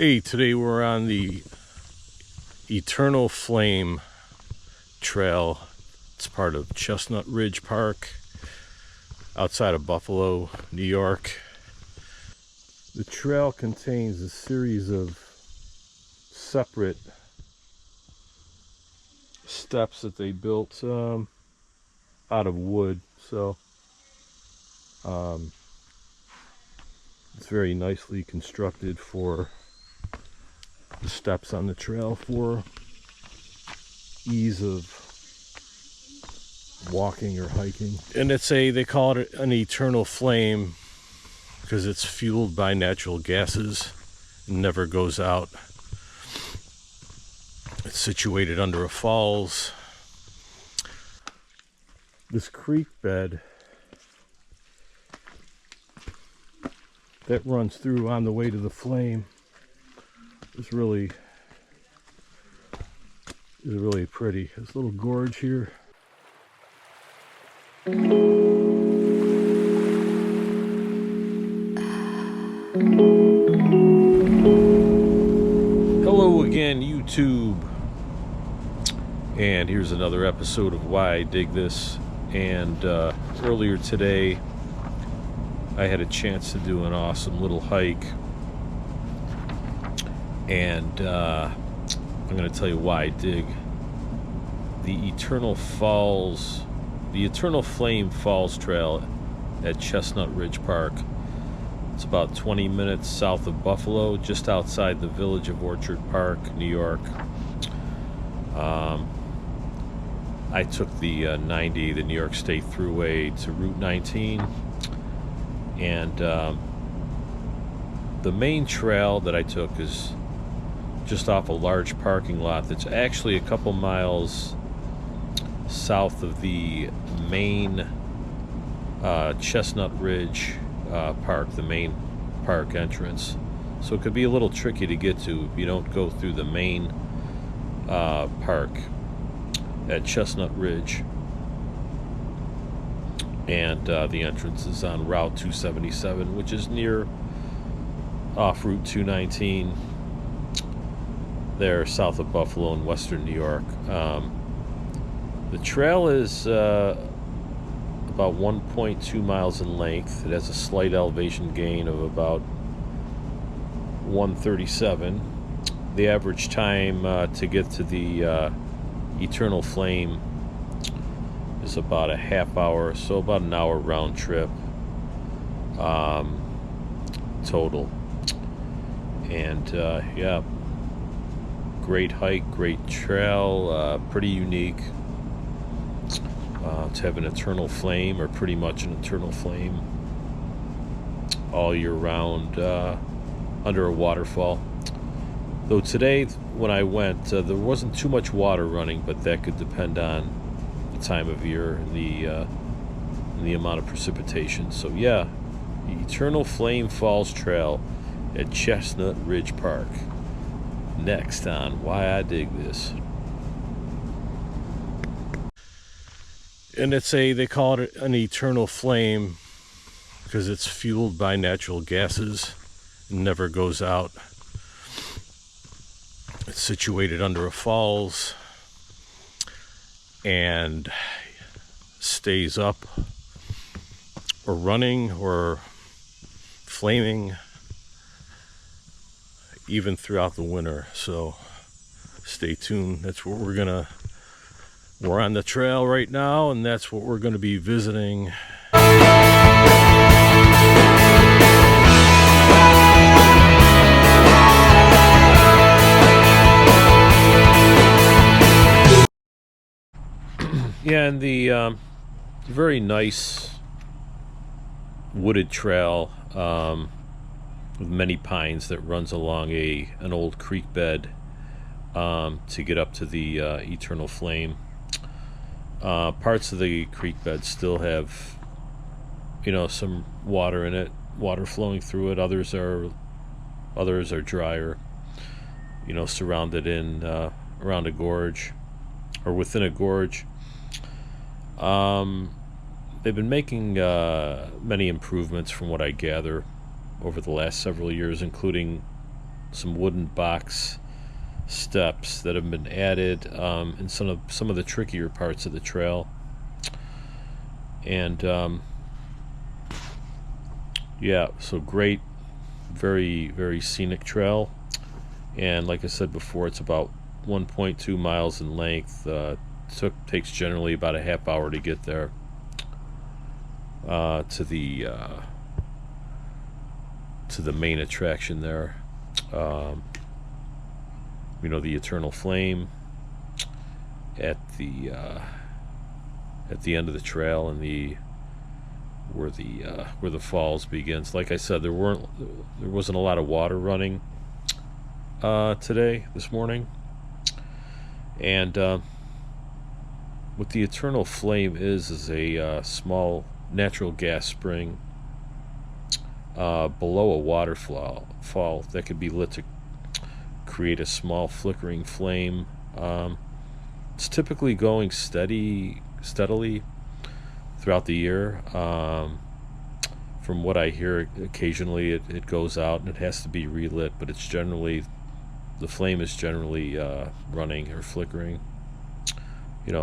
Hey, today we're on the Eternal Flame Trail. It's part of Chestnut Ridge Park outside of Buffalo, New York. The trail contains a series of separate steps that they built out of wood, so it's very nicely constructed for the steps on the trail for ease of walking or hiking. And they call it an eternal flame because it's fueled by natural gases and never goes out. It's situated under a falls. This creek bed that runs through on the way to the flame is really pretty. This little gorge here. Hello again, YouTube. And here's another episode of Why I Dig This. And earlier today, I had a chance to do an awesome little hike. And I'm going to tell you why I dig the Eternal Flame Falls Trail at Chestnut Ridge Park. It's about 20 minutes south of Buffalo, just outside the village of Orchard Park, New York. I took the 90, the New York State Thruway, to Route 19. And the main trail that I took is just off a large parking lot that's actually a couple miles south of the main Chestnut Ridge Park, the main park entrance. So it could be a little tricky to get to if you don't go through the main park at Chestnut Ridge. And the entrance is on Route 277, which is near off Route 219 there south of Buffalo in western New York. The trail is about 1.2 miles in length. It has a slight elevation gain of about 137. The average time to get to the Eternal Flame is about a half hour, so about an hour round trip total. And yeah, great hike, great trail, pretty unique to have an eternal flame, or pretty much an eternal flame, all year round under a waterfall. Though today when I went, there wasn't too much water running, but that could depend on the time of year and the amount of precipitation. So yeah, the Eternal Flame Falls Trail at Chestnut Ridge Park. Next on Why I Dig This. And they call it an eternal flame because it's fueled by natural gases and never goes out. It's situated under a falls and stays up or running or flaming even throughout the winter. So stay tuned. That's what we're on the trail right now, and that's what we're going to be visiting. Yeah, and the very nice wooded trail with many pines that runs along an old creek bed to get up to the Eternal Flame. Parts of the creek bed still have, some water in it, water flowing through it. Others are drier, surrounded in around a gorge or within a gorge. They've been making many improvements from what I gather over the last several years, including some wooden box steps that have been added in some of the trickier parts of the trail. And yeah, so great, very, very scenic trail. And like I said before, it's about 1.2 miles in length. Takes generally about a half hour to get there to the main attraction there. The eternal flame at the end of the trail, and where the falls begins. Like I said, there wasn't a lot of water running this morning, and what the eternal flame is a small natural gas spring below a waterfall that could be lit to create a small flickering flame. It's typically going steadily throughout the year. From what I hear, occasionally it goes out and it has to be relit, but the flame is generally running or flickering.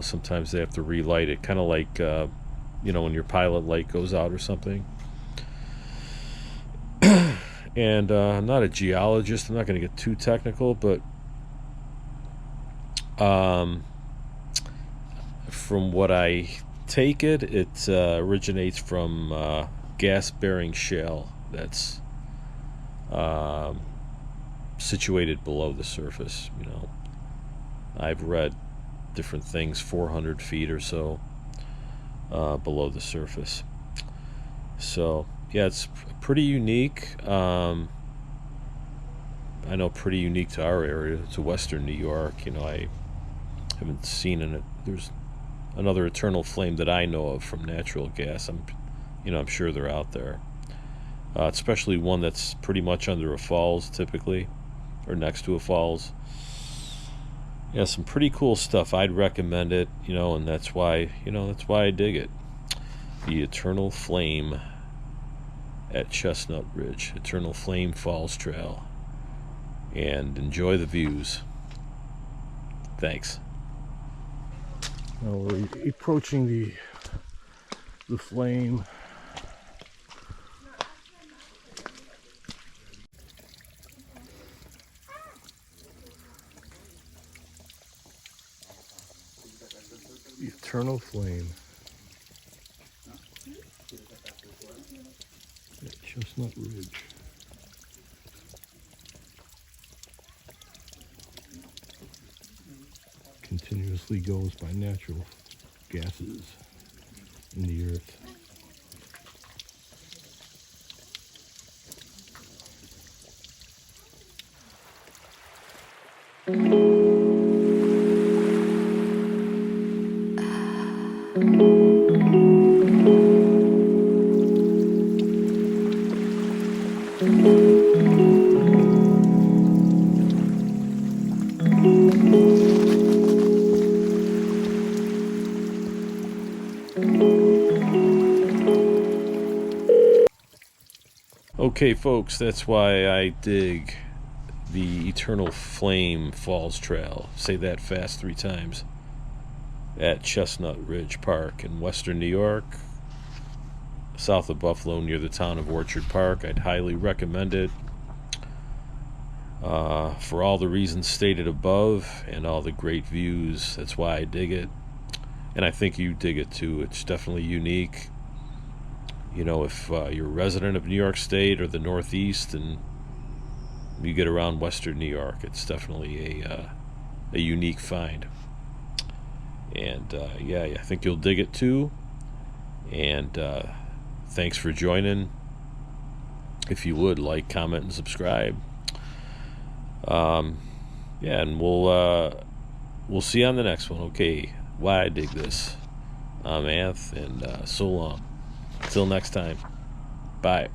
Sometimes they have to relight it, kind of like when your pilot light goes out or something. And I'm not a geologist. I'm not going to get too technical, but from what I take it originates from gas-bearing shale that's situated below the surface. I've read different things, 400 feet or so below the surface. So yeah, it's pretty unique. I know pretty unique to our area, to Western New York. I haven't seen there's another eternal flame that I know of from natural gas. I'm sure they're out there, especially one that's pretty much under a falls typically, or next to a falls. Yeah, some pretty cool stuff. I'd recommend it, and that's why I dig it. The Eternal Flame at Chestnut Ridge, Eternal Flame Falls Trail, and enjoy the views. Thanks. Now we're approaching the flame. The Eternal Flame at Chestnut Ridge. Continuously goes by natural gases in the earth. Okay, folks, that's why I dig the Eternal Flame Falls Trail. Say that fast 3 times. At Chestnut Ridge Park in Western New York, south of Buffalo, near the town of Orchard Park. I'd highly recommend it for all the reasons stated above and all the great views. That's why I dig it, and I think you dig it too. It's definitely unique. If you're a resident of New York State or the Northeast and you get around Western New York, it's definitely a unique find. And yeah, I think you'll dig it too. And thanks for joining. If you would, like, comment, and subscribe. Yeah, and we'll see you on the next one. Okay, why I dig this. I'm Anth, and so long. Till next time. Bye.